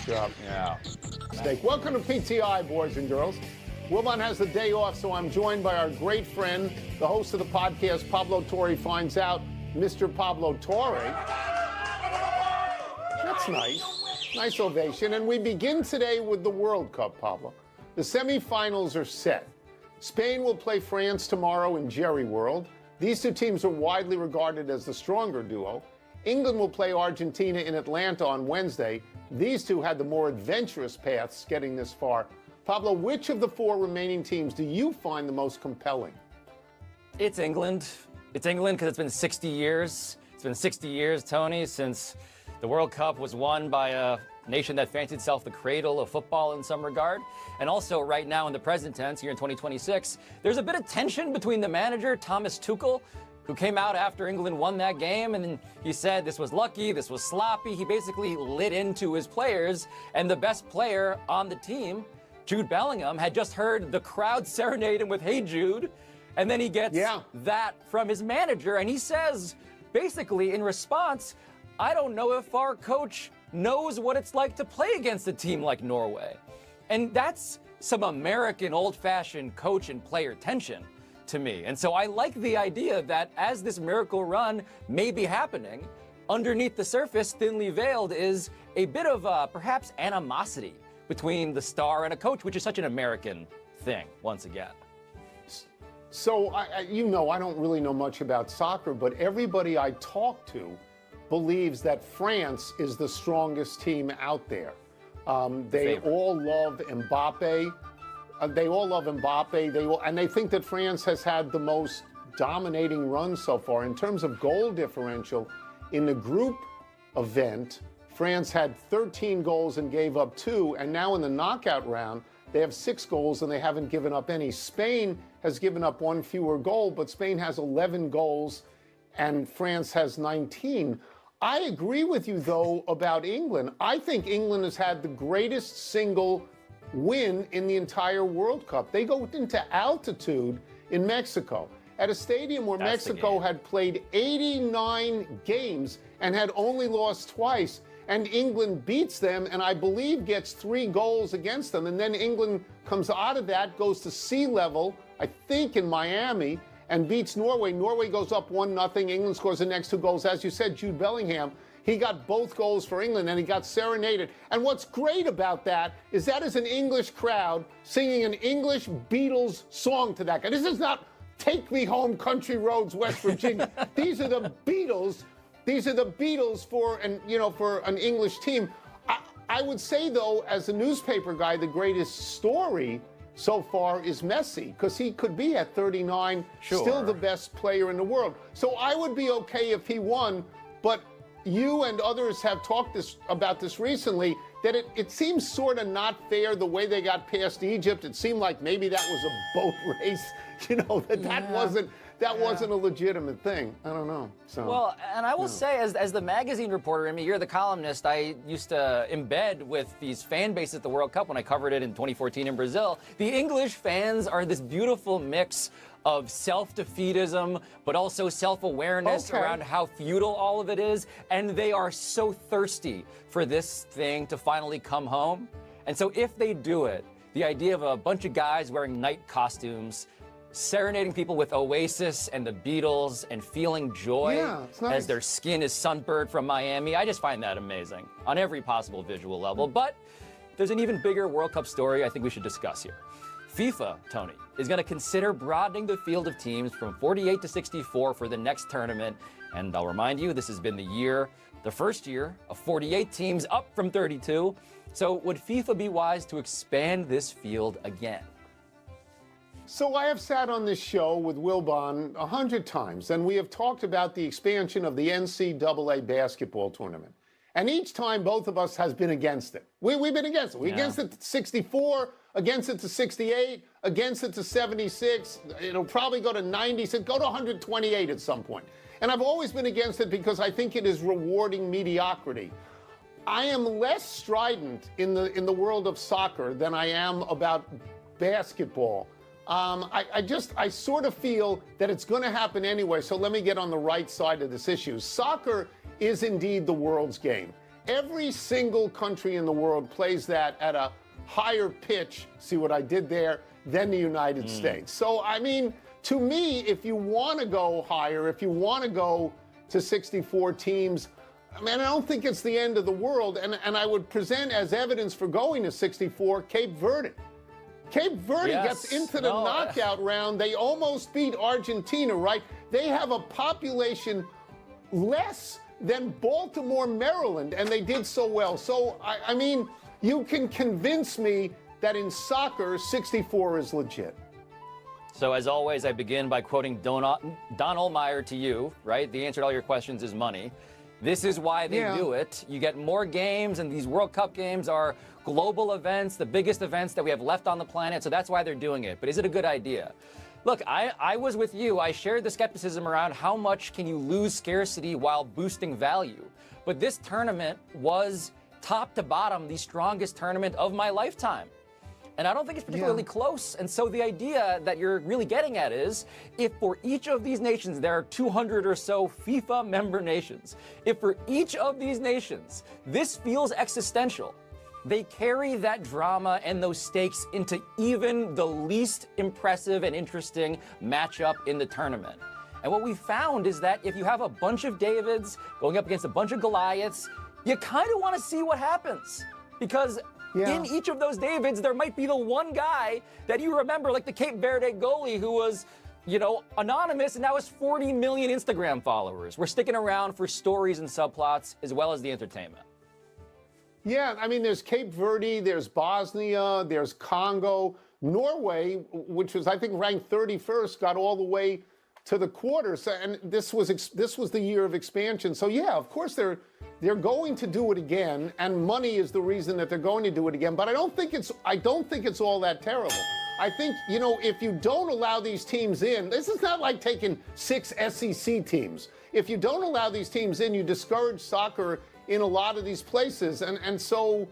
job. Yeah. Mistake. Welcome to PTI, boys and girls. Wilbon has the day off, so I'm joined by our great friend, the host of the podcast, Pablo Torre Finds Out, Mr. Pablo Torre. That's nice. Nice ovation. And we begin today with the World Cup, Pablo. The semifinals are set. Spain will play France tomorrow in Jerry World. These two teams are widely regarded as the stronger duo. England will play Argentina in Atlanta on Wednesday. These two had the more adventurous paths getting this far. Pablo, which of the four remaining teams do you find the most compelling? It's England. It's England because it's been 60 years. It's been 60 years, Tony, since the World Cup was won by a nation that fancied itself the cradle of football in some regard. And also right now in the present tense, here in 2026, there's a bit of tension between the manager, Thomas Tuchel, who came out after England won that game, and then he said this was lucky, this was sloppy. He basically lit into his players, and the best player on the team, Jude Bellingham, had just heard the crowd serenade him with "Hey Jude," and then he gets that from his manager, and he says, basically in response, I don't know if our coach knows what it's like to play against a team like Norway. And that's some American old-fashioned coach and player tension to me. And so I like the idea that as this miracle run may be happening, underneath the surface, thinly veiled, is a bit of perhaps animosity between the star and a coach, which is such an American thing, once again. So, I don't really know much about soccer, but everybody I talk to believes that France is the strongest team out there. They all love Mbappe. And they think that France has had the most dominating run so far. In terms of goal differential, in the group event, France had 13 goals and gave up 2, and now in the knockout round, they have 6 goals and they haven't given up any. Spain has given up 1 fewer goal, but Spain has 11 goals and France has 19. I agree with you, though, about England. I think England has had the greatest single win in the entire World Cup. They go into altitude in Mexico at a stadium where Mexico had played 89 games and had only lost twice, and England beats them and I believe gets 3 goals against them, and then England comes out of that, goes to sea level, I think in Miami, and beats Norway. Norway goes up 1-0. England scores the next 2 goals. As you said, Jude Bellingham, he got both goals for England, and he got serenaded. And what's great about that is an English crowd singing an English Beatles song to that guy. This is not "Take Me Home, Country Roads, West Virginia." These are the Beatles. These are the Beatles for an English team. I would say, though, as a newspaper guy, the greatest story so far is Messi, because he could be at 39, still the best player in the world. So I would be okay if he won, but you and others have talked about this recently, that it seems sort of not fair the way they got past Egypt. It seemed like maybe that was a boat race, that wasn't a legitimate thing. I don't know. So, well, and I will say, as the magazine reporter, I mean, you're the columnist, I used to embed with these fan bases at the World Cup when I covered it in 2014 in Brazil. The English fans are this beautiful mix of self-defeatism, but also self-awareness around how futile all of it is. And they are so thirsty for this thing to finally come home. And so if they do it, the idea of a bunch of guys wearing night costumes, serenading people with Oasis and the Beatles and feeling joy as their skin is sunburned from Miami, I just find that amazing on every possible visual level. But there's an even bigger World Cup story I think we should discuss here. FIFA, Tony, is going to consider broadening the field of teams from 48 to 64 for the next tournament. And I'll remind you, this has been the first year of 48 teams, up from 32. So would FIFA be wise to expand this field again? So I have sat on this show with Wilbon 100 times, and we have talked about the expansion of the NCAA basketball tournament. And each time, both of us has been against it. We've been against it. We're against it to 64, against it to 68, against it to 76. It'll probably go to 96, go to 128 at some point. And I've always been against it because I think it is rewarding mediocrity. I am less strident in the world of soccer than I am about basketball. I sort of feel that it's going to happen anyway, so let me get on the right side of this issue. Soccer is indeed the world's game. every single country in the world plays that at a higher pitch, see what I did there, than the United States. So, I mean, to me, if you want to go higher, if you want to go to 64 teams, I mean, I don't think it's the end of the world. And I would present as evidence for going to 64 Cape Verde. Cape Verde gets into the knockout round. They almost beat Argentina, right? They have a population less than Baltimore, Maryland, and they did so well. So, I mean, you can convince me that in soccer, 64 is legit. So as always, I begin by quoting Don Ohlmeyer to you, right? The answer to all your questions is money. This is why they do it. You get more games, and these World Cup games are global events, the biggest events that we have left on the planet, so that's why they're doing it. But is it a good idea? Look, I was with you. I shared the skepticism around how much can you lose scarcity while boosting value. But this tournament was top to bottom the strongest tournament of my lifetime. And I don't think it's particularly close. And so the idea that you're really getting at is, if for each of these nations, there are 200 or so FIFA member nations, if for each of these nations, this feels existential, they carry that drama and those stakes into even the least impressive and interesting matchup in the tournament. And what we found is that if you have a bunch of Davids going up against a bunch of Goliaths, you kind of want to see what happens. Because in each of those Davids, there might be the one guy that you remember, like the Cape Verde goalie who was, you know, anonymous and now has 40 million Instagram followers. We're sticking around for stories and subplots as well as the entertainment. Yeah, I mean, there's Cape Verde, there's Bosnia, there's Congo. Norway, which was, I think, ranked 31st, got all the way to the quarters. And this was the year of expansion. So, yeah, of course, they're going to do it again, and money is the reason that they're going to do it again. But I don't think it's all that terrible. I think, you know, if you don't allow these teams in, this is not like taking 6 SEC teams. If you don't allow these teams in, you discourage soccer in a lot of these places. And so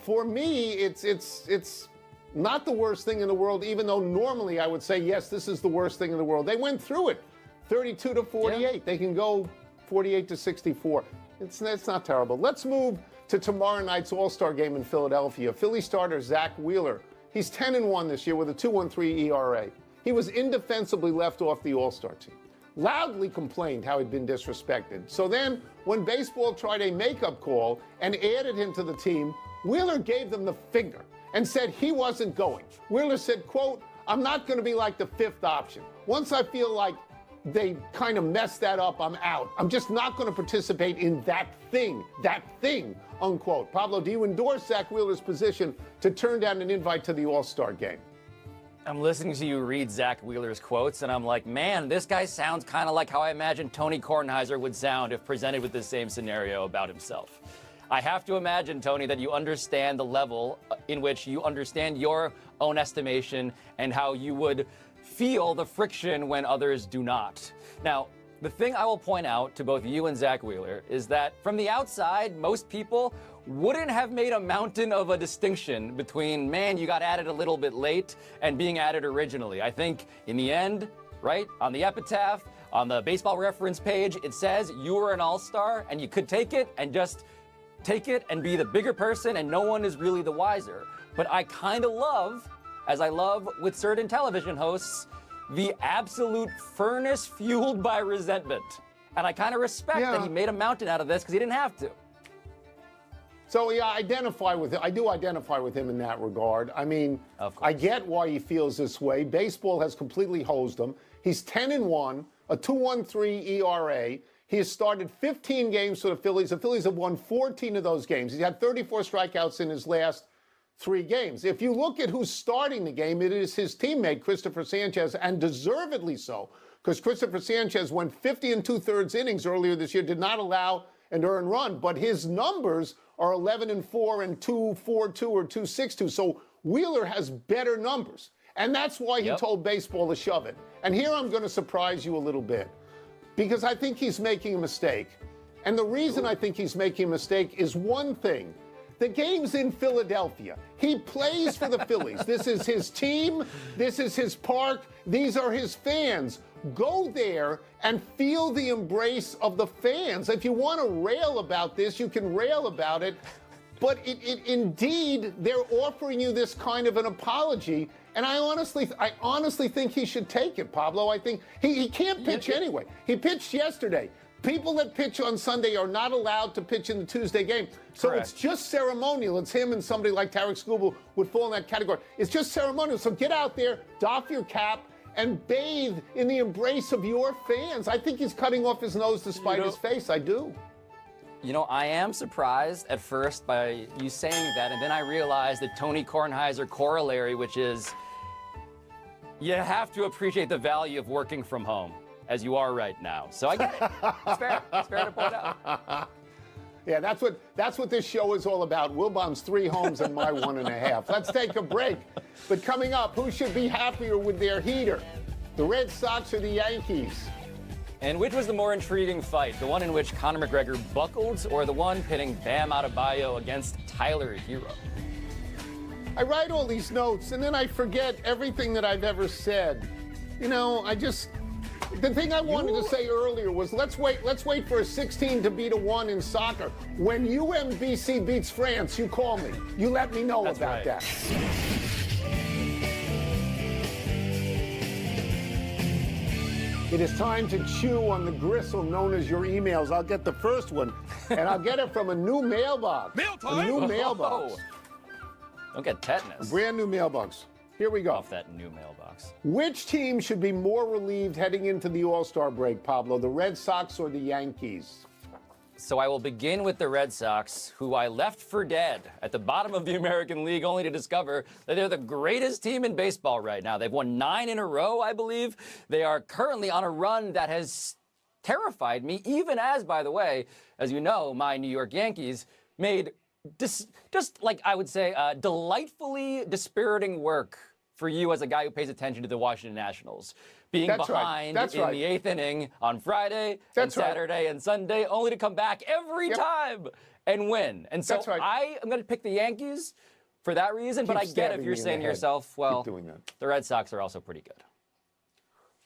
for me, it's not the worst thing in the world, even though normally I would say, yes, this is the worst thing in the world. They went through it, 32 to 48. Yeah. They can go 48 to 64. It's not terrible. Let's move to tomorrow night's All-Star game in Philadelphia. Philly starter Zach Wheeler. He's 10-1 this year with a 2.13 ERA. He was indefensibly left off the All-Star team. Loudly complained how he'd been disrespected. So then, when baseball tried a makeup call and added him to the team, Wheeler gave them the finger and said he wasn't going. Wheeler said, quote, "I'm not going to be like the 5th option. Once I feel like they kind of messed that up, I'm out. I'm just not going to participate in that thing, unquote." Pablo, do you endorse Zach Wheeler's position to turn down an invite to the All-Star game? I'm listening to you read Zach Wheeler's quotes, and I'm like, man, this guy sounds kind of like how I imagine Tony Kornheiser would sound if presented with the same scenario about himself. I have to imagine, Tony, that you understand the level in which you understand your own estimation and how you would feel the friction when others do not. Now, the thing I will point out to both you and Zach Wheeler is that from the outside, most people wouldn't have made a mountain of a distinction between, man, you got added a little bit late and being added originally. I think in the end, right, on the epitaph, on the baseball reference page, it says you were an all-star and you could take it and just take it and be the bigger person and no one is really the wiser. But I kind of love, as I love with certain television hosts, the absolute furnace fueled by resentment. And I kind of respect that he made a mountain out of this because he didn't have to. So, yeah, I do identify with him in that regard. I mean, I get why he feels this way. Baseball has completely hosed him. He's 10-1, a 2.13 ERA. He has started 15 games for the Phillies. The Phillies have won 14 of those games. He's had 34 strikeouts in his last 3 games. If you look at who's starting the game, it is his teammate, Christopher Sanchez, and deservedly so, because Christopher Sanchez went 50 2/3 innings earlier this year, did not allow an earned run, but his numbers are 11-4 and 2.42 or 2.62. So Wheeler has better numbers. And that's why he told baseball to shove it. And here I'm going to surprise you a little bit, because I think he's making a mistake. And the reason I think he's making a mistake is one thing. The game's in Philadelphia. He plays for the Phillies. This is his team. This is his park. These are his fans. go there and feel the embrace of the fans. If you want to rail about this, you can rail about it. But indeed, they're offering you this kind of an apology. And I honestly think he should take it, Pablo. I think he can't pitch anyway. He pitched yesterday. People that pitch on Sunday are not allowed to pitch in the Tuesday game. So Correct. It's just ceremonial. It's him and somebody like Tarek Skubal would fall in that category. It's just ceremonial. So get out there, doff your cap, and bathe in the embrace of your fans. I think he's cutting off his nose to spite his face. I do. You know, I am surprised at first by you saying that, and then I realized the Tony Kornheiser corollary, which is you have to appreciate the value of working from home, as you are right now. So I get it. It's fair. It's fair to point out. Yeah, that's what this show is all about. Wilbon's 3 homes and my 1.5. Let's take a break. But coming up, who should be happier with their heater? The Red Sox or the Yankees? And which was the more intriguing fight? The one in which Conor McGregor buckled, or the one pitting Bam Adebayo against Tyler Hero? I write all these notes, and then I forget everything that I've ever said. You know, the thing I wanted to say earlier was let's wait for a 16 to beat a 1 in soccer. When UMBC beats France, you call me. You let me know about that. It is time to chew on the gristle known as your emails. I'll get the first one, and I'll get it from a new mailbox. A new mailbox. Don't get tetanus. A brand new mailbox. Here we go. Off that new mailbox. Which team should be more relieved heading into the All-Star break, Pablo? The Red Sox or the Yankees? So I will begin with the Red Sox, who I left for dead at the bottom of the American League, only to discover that they're the greatest team in baseball right now. They've won 9 in a row, I believe. They are currently on a run that has terrified me, even as, by the way, as you know, my New York Yankees made just like I would say, delightfully dispiriting work for you as a guy who pays attention to the Washington Nationals. Being behind in the 8th inning on Friday and Saturday and Sunday, only to come back every time and win. And so I am going to pick the Yankees for that reason, but I get if you're saying to yourself, well, the Red Sox are also pretty good.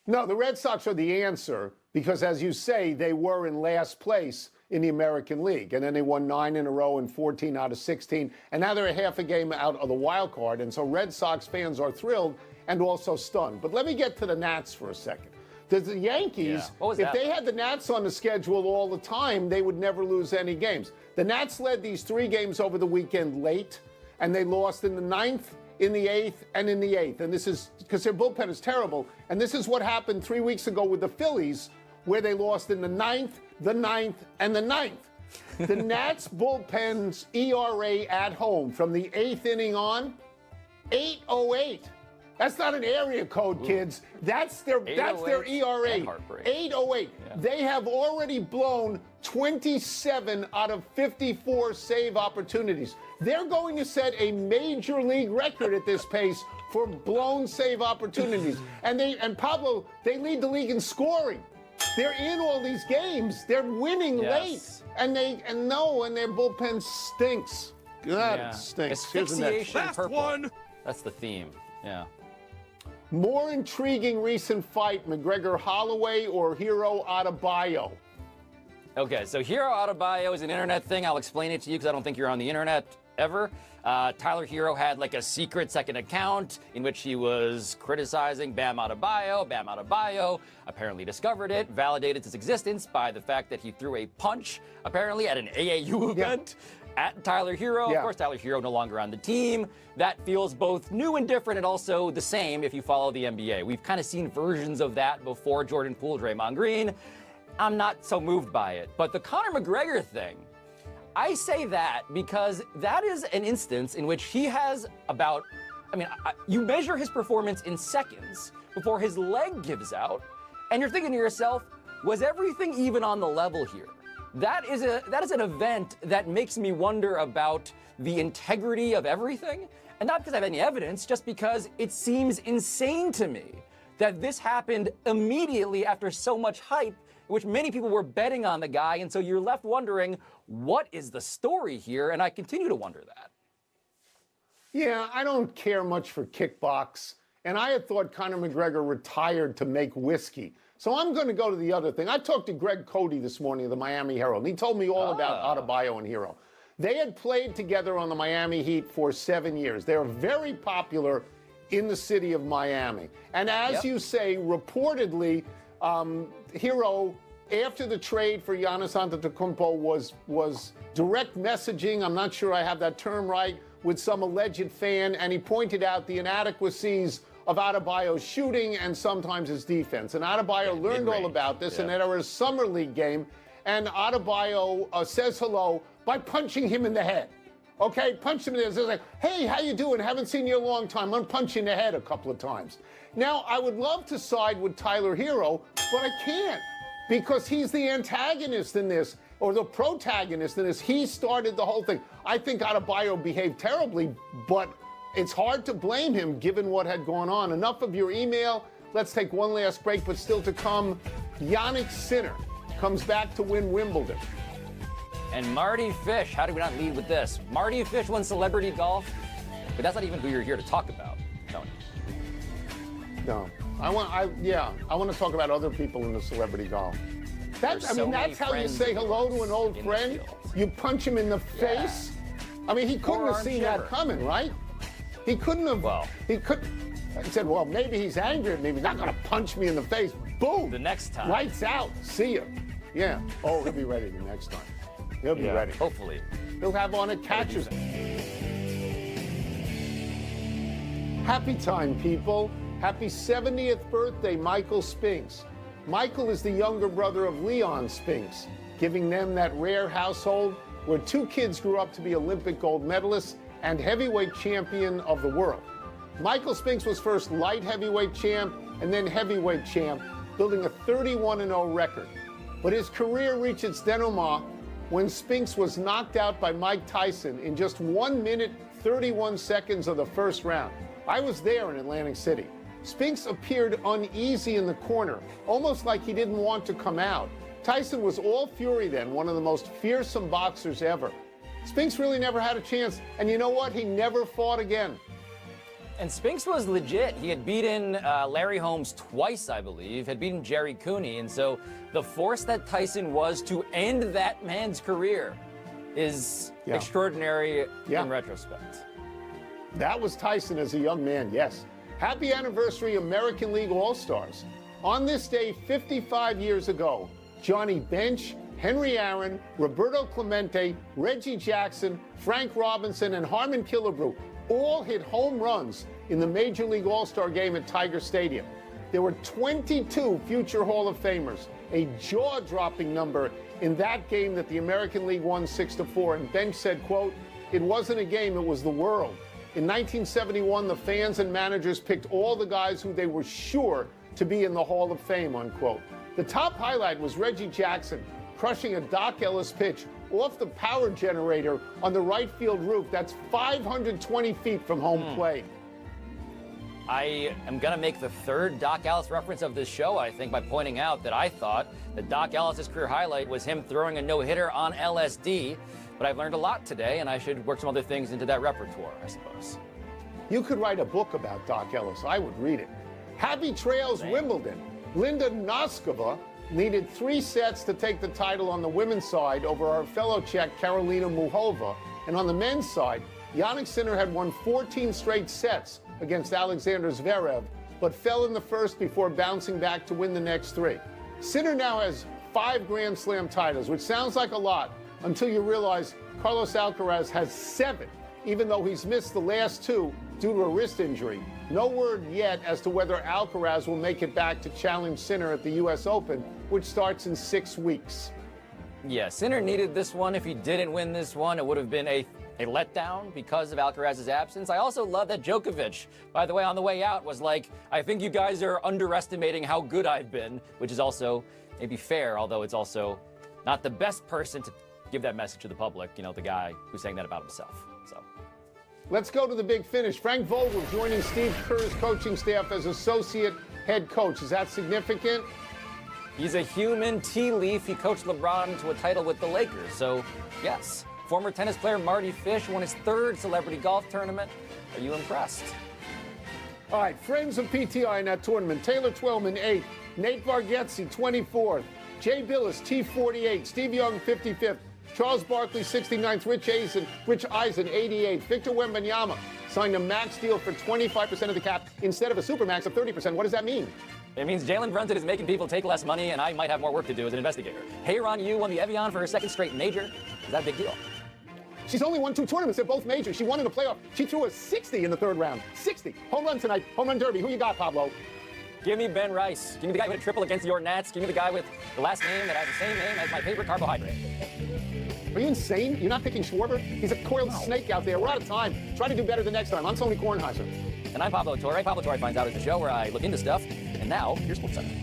No, the Red Sox are the answer because, as you say, they were in last place in the American League. And then they won 9 in a row and 14 out of 16. And now they're a half a game out of the wild card. And so Red Sox fans are thrilled and also stunned. But let me get to the Nats for a second. The Yankees, if they had the Nats on the schedule all the time, they would never lose any games. The Nats led these 3 games over the weekend late, and they lost in the 9th, in the 8th, and in the 8th. And this is because their bullpen is terrible. And this is what happened 3 weeks ago with the Phillies, where they lost in the 9th, the 9th, and the 9th. The Nats bullpen's ERA at home from the 8th inning on, 8.08. That's not an area code, kids. That's their ERA. 8.08. Yeah. They have already blown 27 out of 54 save opportunities. They're going to set a major league record at this pace for blown save opportunities. And Pablo, they lead the league in scoring. They're in all these games. They're winning late. And their bullpen stinks. God, it stinks. Asphyxiation purple. That's the theme. Yeah. More intriguing recent fight, McGregor-Holloway or Hero Adebayo? Okay, so Hero Adebayo is an internet thing. I'll explain it to you because I don't think you're on the internet ever. Tyler Hero had like a secret second account in which he was criticizing Bam Adebayo. Bam Adebayo apparently discovered it, validated its existence by the fact that he threw a punch, apparently, at an AAU event. At Tyler Hero. Of course, Tyler Hero no longer on the team. That feels both new and different and also the same if you follow the NBA. We've kind of seen versions of that before. Jordan Poole, Draymond Green. I'm not so moved by it. But the Conor McGregor thing, I say that because that is an instance in which he has about, you measure his performance in seconds before his leg gives out, and you're thinking to yourself, was everything even on the level here? That is an event that makes me wonder about the integrity of everything, and not because I have any evidence, just because it seems insane to me that this happened immediately after so much hype, which many people were betting on the guy, and so you're left wondering, what is the story here? And I continue to wonder that. Yeah, I don't care much for kickbox, and I had thought Conor McGregor retired to make whiskey. So I'm going to go to the other thing. I talked to Greg Cody this morning of the Miami Herald, and he told me all about Adebayo and Hero. They had played together on the Miami Heat for 7 years. They're very popular in the city of Miami. And as you say, reportedly, Hero, after the trade for Giannis Antetokounmpo, was direct messaging, I'm not sure I have that term right, with some alleged fan, and he pointed out the inadequacies of Adebayo's shooting and sometimes his defense. And Adebayo learned all about this, and at a summer league game, and Adebayo says hello by punching him in the head. Okay, punched him in the head. It's like, hey, how you doing? Haven't seen you in a long time. I'm gonna punch you in the head a couple of times. Now, I would love to side with Tyler Hero, but I can't, because he's the antagonist in this, or the protagonist in this. He started the whole thing. I think Adebayo behaved terribly, but it's hard to blame him given what had gone on. Enough of your email. Let's take one last break, but still to come, Jannik Sinner comes back to win Wimbledon. And Marty Fish, how do we not lead with this? Marty Fish won celebrity golf, but that's not even who you're here to talk about, Tony. No, I want to talk about other people in the celebrity golf. That's how you say hello to an old friend. You punch him in the face. I mean, he couldn't have seen that coming, right? He couldn't have. Well, he said, well, maybe he's angry at me. He's not going to punch me in the face. Boom. The next time. Lights out. See ya. Yeah. Oh, he'll be ready the next time. He'll be ready. Hopefully. He'll have on a catcher's. Happy time, people. Happy 70th birthday, Michael Spinks. Michael is the younger brother of Leon Spinks, giving them that rare household where two kids grew up to be Olympic gold medalists and heavyweight champion of the world. Michael Spinks was first light heavyweight champ and then heavyweight champ, building a 31-0 record. But his career reached its denouement when Spinks was knocked out by Mike Tyson in just 1 minute, 31 seconds of the first round. I was there in Atlantic City. Spinks appeared uneasy in the corner, almost like he didn't want to come out. Tyson was all fury then, one of the most fearsome boxers ever. Spinks really never had a chance, and you know what? He never fought again. And Spinks was legit. He had beaten Larry Holmes twice, I believe, had beaten Jerry Cooney, and so the force that Tyson was to end that man's career is extraordinary in retrospect. That was Tyson as a young man, yes. Happy anniversary, American League All-Stars. On this day, 55 years ago, Johnny Bench, Henry Aaron, Roberto Clemente, Reggie Jackson, Frank Robinson, and Harmon Killebrew all hit home runs in the Major League All-Star game at Tiger Stadium. There were 22 future Hall of Famers, a jaw-dropping number in that game that the American League won 6-4. And Bench said, quote, "It wasn't a game, it was the world." In 1971, the fans and managers picked all the guys who they were sure to be in the Hall of Fame, unquote. The top highlight was Reggie Jackson crushing a Doc Ellis pitch off the power generator on the right field roof. That's 520 feet from home plate. I am going to make the third Doc Ellis reference of this show, I think, by pointing out that I thought that Doc Ellis' career highlight was him throwing a no-hitter on LSD, but I've learned a lot today, and I should work some other things into that repertoire, I suppose. You could write a book about Doc Ellis. I would read it. Happy Trails Wimbledon. Linda Noskova needed 3 sets to take the title on the women's side over our fellow Czech, Karolina Muchova. And on the men's side, Jannik Sinner had won 14 straight sets against Alexander Zverev, but fell in the first before bouncing back to win the next 3. Sinner now has 5 Grand Slam titles, which sounds like a lot until you realize Carlos Alcaraz has 7, even though he's missed the last 2 due to a wrist injury. No word yet as to whether Alcaraz will make it back to challenge Sinner at the U.S. Open, which starts in 6 weeks. Yeah, Sinner needed this one. If he didn't win this one, it would have been a letdown because of Alcaraz's absence. I also love that Djokovic, by the way, on the way out was like, I think you guys are underestimating how good I've been, which is also maybe fair, although it's also not the best person to give that message to the public, you know, the guy who's saying that about himself. So let's go to the big finish. Frank Vogel joining Steve Kerr's coaching staff as associate head coach. Is that significant? He's a human tea leaf. He coached LeBron to a title with the Lakers. So, yes. Former tennis player Marty Fish won his 3rd celebrity golf tournament. Are you impressed? All right, friends of PTI in that tournament. Taylor Twellman, 8th. Nate Bargatze, 24th. Jay Billis, T48. Steve Young, 55th. Charles Barkley, 69th. Rich Eisen, 88th. Victor Wembanyama signed a max deal for 25% of the cap instead of a supermax of 30%. What does that mean? It means Jalen Brunson is making people take less money, and I might have more work to do as an investigator. Hey-Ron Yu won the Evian for her second straight major. Is that a big deal? She's only won 2 tournaments. They're both majors. She won in the playoff. She threw a 60 in the 3rd round. 60. Home run tonight. Home run derby. Who you got, Pablo? Give me Ben Rice. Give me the guy who hit a triple against your Nats. Give me the guy with the last name that has the same name as my favorite carbohydrate. Are you insane? You're not picking Schwarber? He's a coiled snake out there. We're out of time. Try to do better the next time. I'm Tony Kornheiser. And I'm Pablo Torre. Pablo Torre finds out is the show where I look into stuff. And now, here's Sports Center.